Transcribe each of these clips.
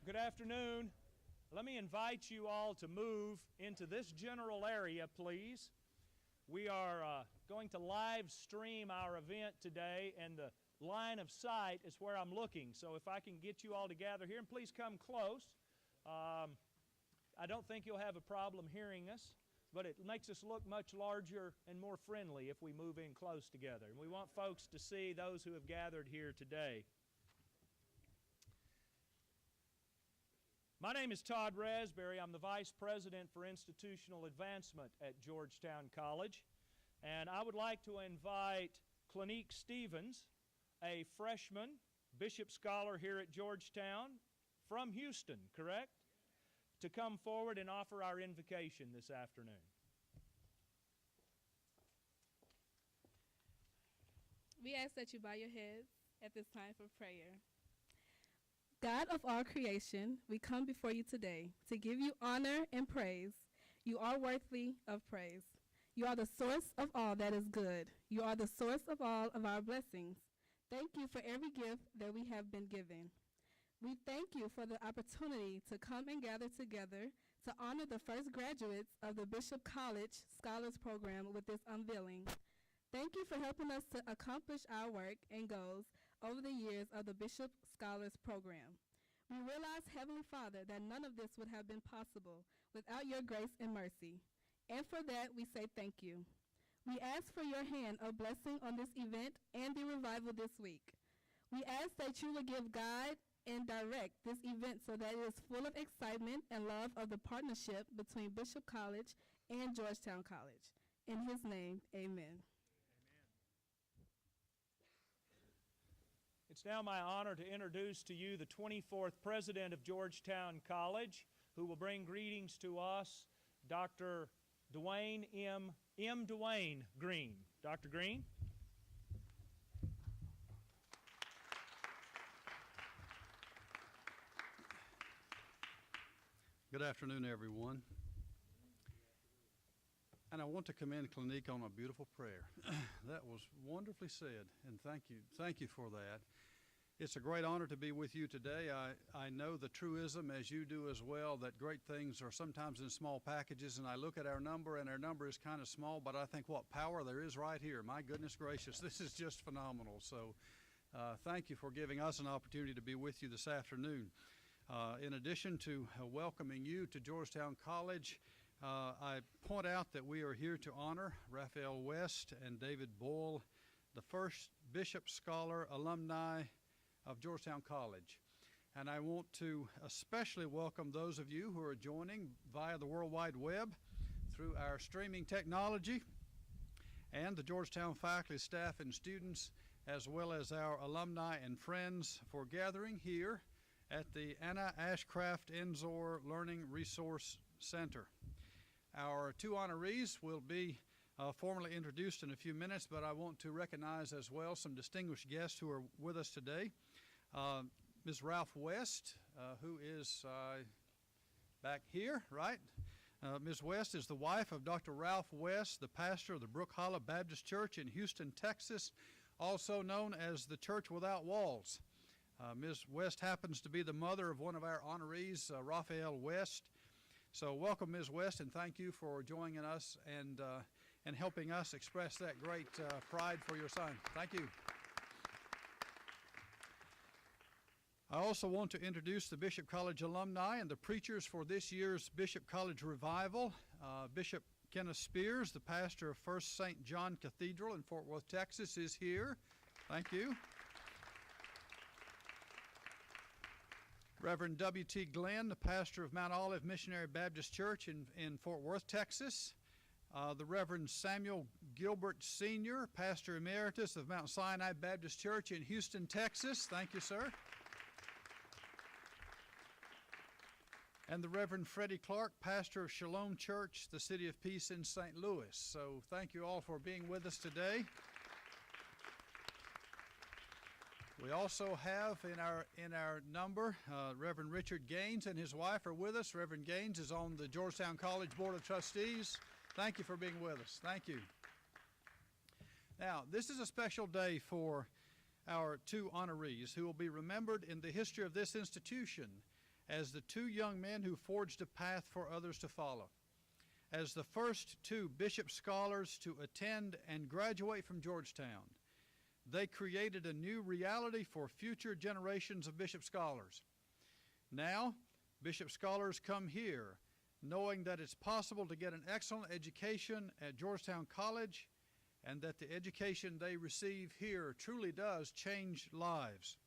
Good afternoon. Let me invite you all to move into this general area, please. We are going to live stream our event today, and the line of sight is where I'm looking. So if I can get you all together here, and please come close. I don't think you'll have a problem hearing us, but it makes us look much larger and more friendly if we move in close together. And we want folks to see those who have gathered here today. My name is Todd Raspberry. I'm the Vice President for Institutional Advancement at Georgetown College. And I would like to invite Clinique Stevens, a freshman Bishop Scholar here at Georgetown from Houston, correct? To come forward and offer our invocation this afternoon. We ask that you bow your heads at this time for prayer. God of all creation, we come before you today to give you honor and praise. You are worthy of praise. You are the source of all that is good. You are the source of all of our blessings. Thank you for every gift that we have been given. We thank you for the opportunity to come and gather together to honor the first graduates of the Bishop College Scholars Program with this unveiling. Thank you for helping us to accomplish our work and goals over the years of the Bishop Scholars Program. We realize, Heavenly Father, that none of this would have been possible without your grace and mercy. And for that, we say thank you. We ask for your hand of blessing on this event and the revival this week. We ask that you will give guide and direct this event so that it is full of excitement and love of the partnership between Bishop College and Georgetown College. In his name, amen. It's now my honor to introduce to you the 24th President of Georgetown College, who will bring greetings to us, Dr. Dwayne M. Dwayne Green. Dr. Green. Good afternoon, everyone. And I want to commend Clinique on a beautiful prayer. That was wonderfully said, and thank you for that. It's a great honor to be with you today. I know the truism, as you do as well, that great things are sometimes in small packages, and I look at our number, and our number is kind of small, but I think what power there is right here. My goodness gracious, this is just phenomenal. So thank you for giving us an opportunity to be with you this afternoon. In addition to welcoming you to Georgetown College, I point out that we are here to honor Raphael West and David Boyle, the first Bishop Scholar alumni of Georgetown College. And I want to especially welcome those of you who are joining via the World Wide Web through our streaming technology, and the Georgetown faculty, staff, and students, as well as our alumni and friends for gathering here at the Anna Ashcraft Enzor Learning Resource Center. Our two honorees will be formally introduced in a few minutes, but I want to recognize as well some distinguished guests who are with us today. Ms. Ralph West, who is back here, right? Ms. West is the wife of Dr. Ralph West, the pastor of the Brook Hollow Baptist Church in Houston, Texas, also known as the Church Without Walls. Ms. West happens to be the mother of one of our honorees, Raphael West. So welcome, Ms. West, and thank you for joining us and helping us express that great pride for your son. Thank you. I also want to introduce the Bishop College alumni and the preachers for this year's Bishop College Revival. Bishop Kenneth Spears, the pastor of First St. John Cathedral in Fort Worth, Texas, is here. Thank you. Reverend W.T. Glenn, the pastor of Mount Olive Missionary Baptist Church in Fort Worth, Texas. The Reverend Samuel Gilbert Sr., pastor emeritus of Mount Sinai Baptist Church in Houston, Texas. Thank you, sir. And the Reverend Freddie Clark, pastor of Shalom Church, the City of Peace in St. Louis. So thank you all for being with us today. We also have in our number, Reverend Richard Gaines and his wife are with us. Reverend Gaines is on the Georgetown College Board of Trustees. Thank you for being with us. Thank you. Now, this is a special day for our two honorees who will be remembered in the history of this institution as the two young men who forged a path for others to follow. As the first two Bishop Scholars to attend and graduate from Georgetown, they created a new reality for future generations of Bishop Scholars. Now, Bishop Scholars come here knowing that it's possible to get an excellent education at Georgetown College and that the education they receive here truly does change lives.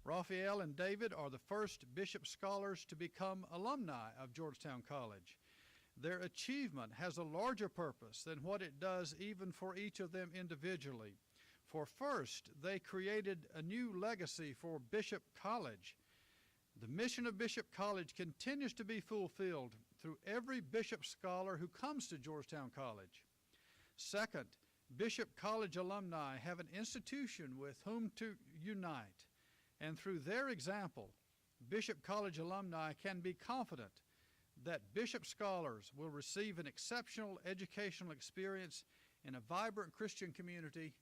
Raphael and David are the first Bishop Scholars to become alumni of Georgetown College. Their achievement has a larger purpose than what it does even for each of them individually. For first, they created a new legacy for Bishop College. The mission of Bishop College continues to be fulfilled through every Bishop Scholar who comes to Georgetown College. Second, Bishop College alumni have an institution with whom to unite, and through their example, Bishop College alumni can be confident that Bishop Scholars will receive an exceptional educational experience in a vibrant Christian community,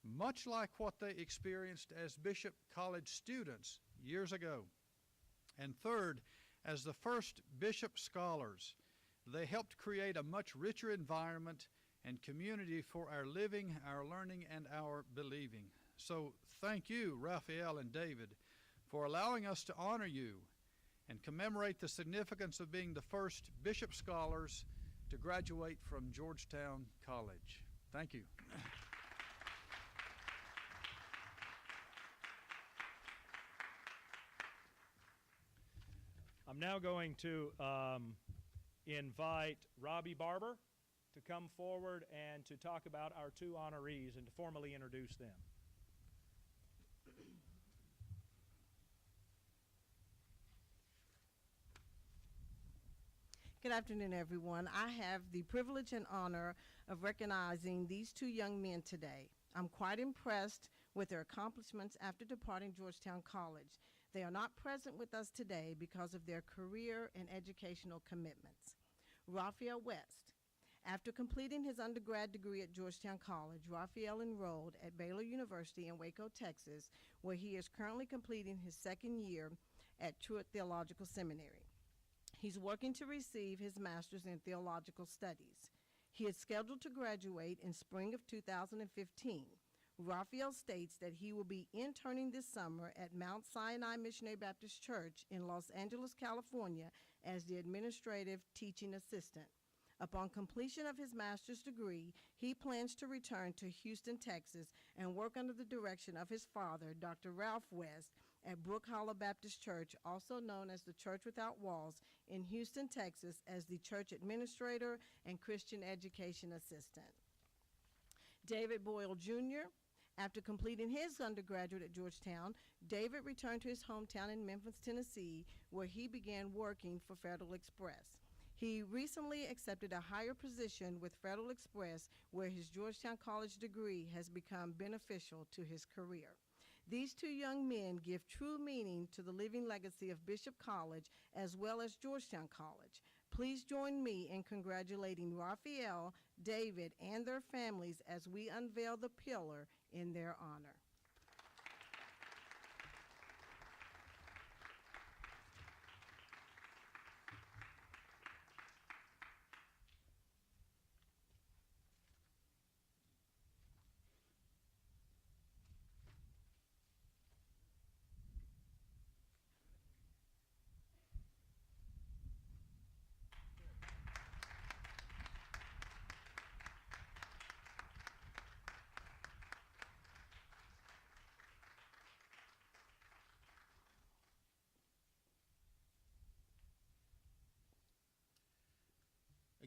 much like what they experienced as Bishop College students years ago. And third, as the first Bishop Scholars, they helped create a much richer environment and community for our living, our learning, and our believing. So thank you, Raphael and David, for allowing us to honor you and commemorate the significance of being the first Bishop Scholars to graduate from Georgetown College. Thank you. I'm now going to invite Robbie Barber to come forward and to talk about our two honorees and to formally introduce them. Good afternoon, everyone. I have the privilege and honor of recognizing these two young men today. I'm quite impressed with their accomplishments after departing Georgetown College. They are not present with us today because of their career and educational commitments. Raphael West. After completing his undergrad degree at Georgetown College, Raphael enrolled at Baylor University in Waco, Texas, where he is currently completing his second year at Truett Theological Seminary. He's working to receive his master's in theological studies. He is scheduled to graduate in spring of 2015. Raphael states that he will be interning this summer at Mount Sinai Missionary Baptist Church in Los Angeles, California, as the administrative teaching assistant. Upon completion of his master's degree, he plans to return to Houston, Texas, and work under the direction of his father, Dr. Ralph West, at Brook Hollow Baptist Church, also known as the Church Without Walls, in Houston, Texas, as the church administrator and Christian education assistant. David Boyle Jr. After completing his undergraduate at Georgetown, David returned to his hometown in Memphis, Tennessee, where he began working for Federal Express. He recently accepted a higher position with Federal Express, where his Georgetown College degree has become beneficial to his career. These two young men give true meaning to the living legacy of Bishop College as well as Georgetown College. Please join me in congratulating Raphael, David, and their families as we unveil the pillar in their honor.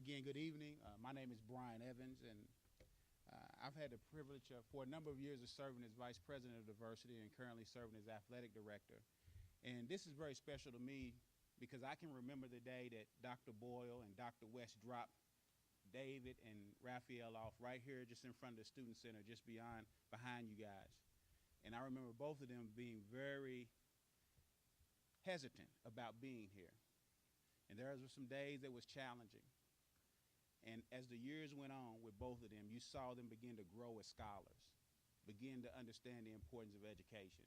Again, good evening. My name is Brian Evans, and I've had the privilege for a number of years of serving as Vice President of Diversity and currently serving as Athletic Director. And this is very special to me because I can remember the day that Dr. Boyle and Dr. West dropped David and Raphael off right here just in front of the Student Center, just behind you guys. And I remember both of them being very hesitant about being here. And there were some days that was challenging. And as the years went on with both of them, you saw them begin to grow as scholars, begin to understand the importance of education.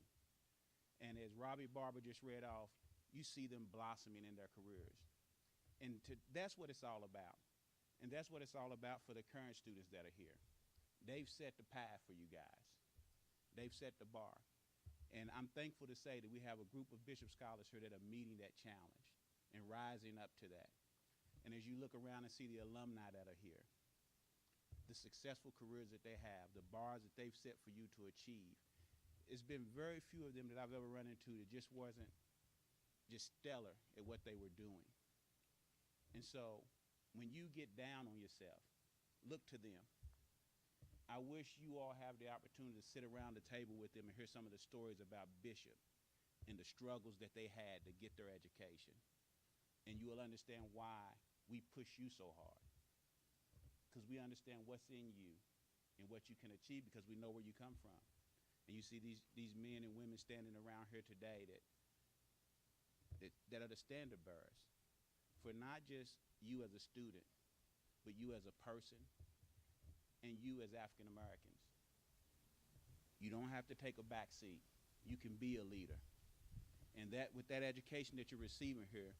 And as Robbie Barber just read off, you see them blossoming in their careers. And that's what it's all about. And that's what it's all about for the current students that are here. They've set the path for you guys. They've set the bar. And I'm thankful to say that we have a group of Bishop Scholars here that are meeting that challenge and rising up to that. And as you look around and see the alumni that are here, the successful careers that they have, the bars that they've set for you to achieve, it's been very few of them that I've ever run into that just wasn't just stellar at what they were doing. And so when you get down on yourself, look to them. I wish you all have the opportunity to sit around the table with them and hear some of the stories about Bishop and the struggles that they had to get their education. And you will understand why we push you so hard. Because we understand what's in you and what you can achieve because we know where you come from. And you see these men and women standing around here today that are the standard bearers for not just you as a student, but you as a person and you as African Americans. You don't have to take a back seat. You can be a leader. And that with that education that you're receiving here,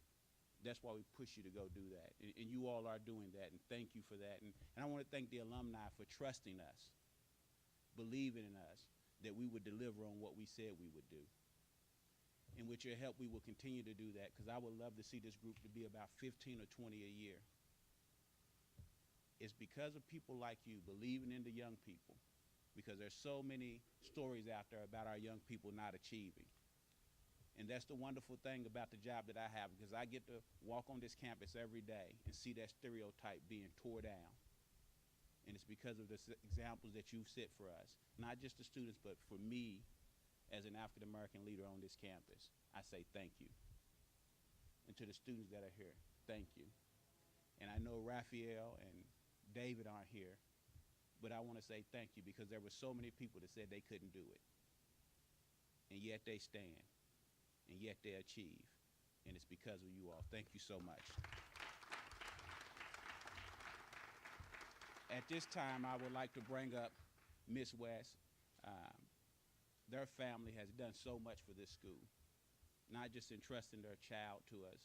that's why we push you to go do that. And you all are doing that, and thank you for that. And I want to thank the alumni for trusting us, believing in us, that we would deliver on what we said we would do. And with your help, we will continue to do that, because I would love to see this group to be about 15 or 20 a year. It's because of people like you believing in the young people, because there's so many stories out there about our young people not achieving. And that's the wonderful thing about the job that I have, because I get to walk on this campus every day and see that stereotype being tore down. And it's because of the examples that you've set for us, not just the students, but for me as an African-American leader on this campus. I say thank you. And to the students that are here, thank you. And I know Raphael and David aren't here, but I want to say thank you, because there were so many people that said they couldn't do it. And yet they stand. And yet they achieve. And it's because of you all. Thank you so much. At this time, I would like to bring up Miss West. Their family has done so much for this school, not just entrusting their child to us,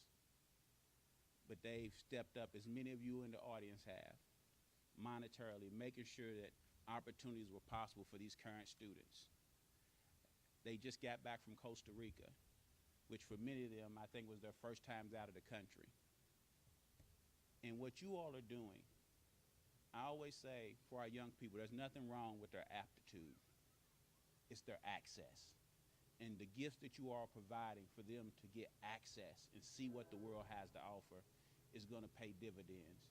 but they've stepped up, as many of you in the audience have, monetarily, making sure that opportunities were possible for these current students. They just got back from Costa Rica, which for many of them, I think, was their first times out of the country. And what you all are doing, I always say for our young people, there's nothing wrong with their aptitude. It's their access. And the gifts that you are providing for them to get access and see what the world has to offer is going to pay dividends.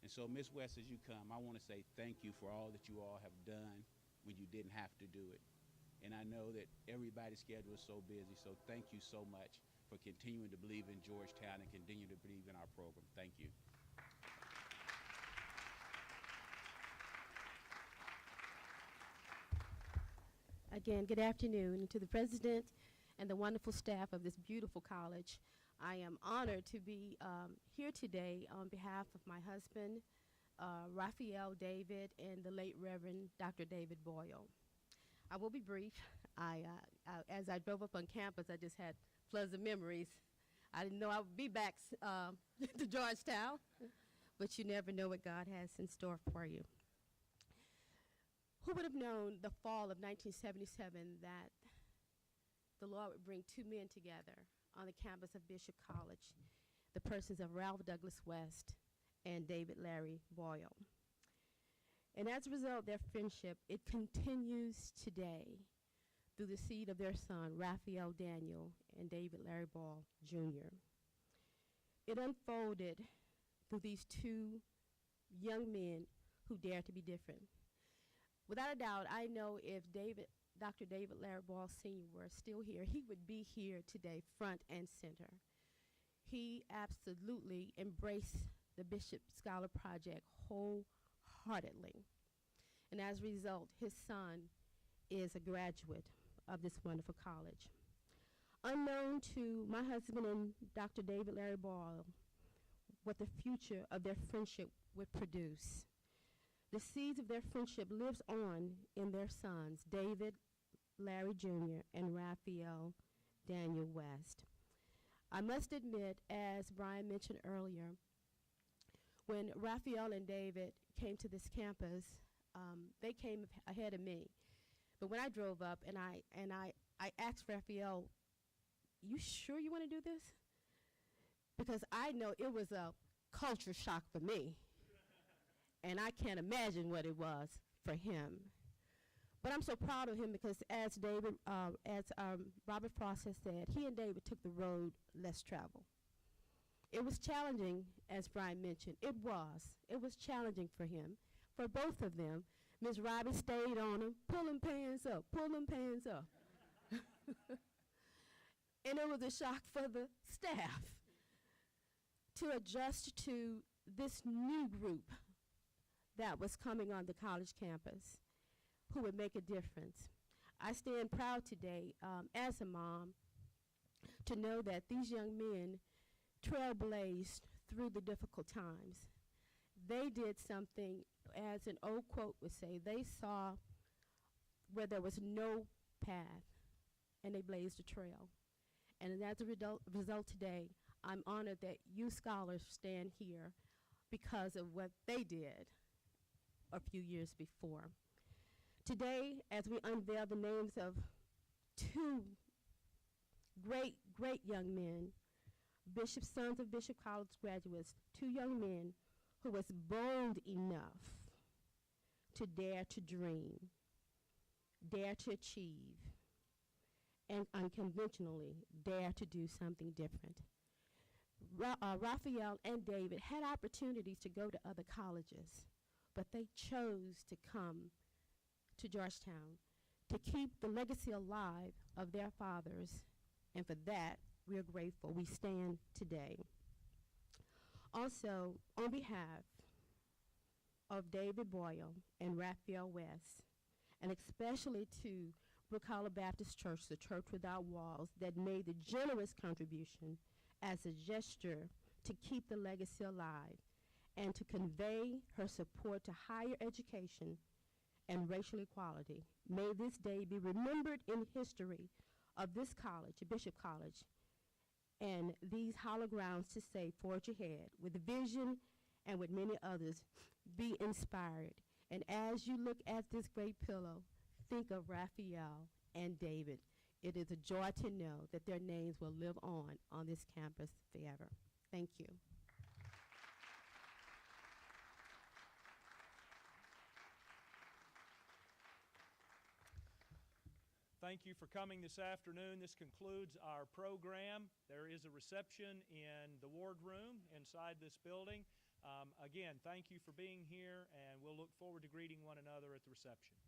And so, Ms. West, as you come, I want to say thank you for all that you all have done when you didn't have to do it. And I know that everybody's schedule is so busy, so thank you so much for continuing to believe in Georgetown and continue to believe in our program. Thank you. Again, good afternoon. And to the president and the wonderful staff of this beautiful college, I am honored to be here today on behalf of my husband, Raphael David, and the late Reverend Dr. David Boyle. I will be brief. As I drove up on campus, I just had floods of memories. I didn't know I would be back to Georgetown, but you never know what God has in store for you. Who would have known the fall of 1977 that the Lord would bring two men together on the campus of Bishop College, the persons of Ralph Douglas West and David Larry Boyle. And as a result of their friendship, it continues today through the seed of their son, Raphael Daniel and David Larry Boyle, Jr. It unfolded through these two young men who dare to be different. Without a doubt, I know if Dr. David Larry Boyle Sr. were still here, he would be here today, front and center. He absolutely embraced the Bishop Scholar Project wholeheartedly. And as a result, his son is a graduate of this wonderful college. Unknown to my husband and Dr. David Larry Boyle, what the future of their friendship would produce. The seeds of their friendship lives on in their sons, David Larry Jr. and Raphael Daniel West. I must admit, as Brian mentioned earlier, when Raphael and David came to this campus, they came ahead of me. But when I drove up and I asked Raphael, "You sure you want to do this?" Because I know it was a culture shock for me. And I can't imagine what it was for him. But I'm so proud of him because as Robert Frost has said, he and David took the road less traveled. It was challenging, as Brian mentioned. It was challenging for him, for both of them. Ms. Robbie stayed on him, pull them pants up, pull them pants up. And it was a shock for the staff to adjust to this new group that was coming on the college campus who would make a difference. I stand proud today as a mom to know that these young men trailblazed through the difficult times. They did something, as an old quote would say, they saw where there was no path, and they blazed a trail. And as a result today, I'm honored that you scholars stand here because of what they did a few years before. Today, as we unveil the names of two great young men, sons of Bishop College graduates, two young men who was bold enough to dare to dream, dare to achieve, and unconventionally dare to do something different. Raphael and David had opportunities to go to other colleges, but they chose to come to Georgetown to keep the legacy alive of their fathers, and for that, we are grateful. We stand today. Also, on behalf of David Boyle and Raphael West, and especially to Brook Hollow Baptist Church, the church without walls, that made the generous contribution as a gesture to keep the legacy alive and to convey her support to higher education and racial equality. May this day be remembered in history of this college, Bishop College, and these hollow grounds to say, forge ahead with vision and with many others, be inspired. And as you look at this great pillow, think of Raphael and David. It is a joy to know that their names will live on this campus forever. Thank you. Thank you for coming this afternoon. This concludes our program. There is a reception in the ward room inside this building. Again, thank you for being here, and we'll look forward to greeting one another at the reception.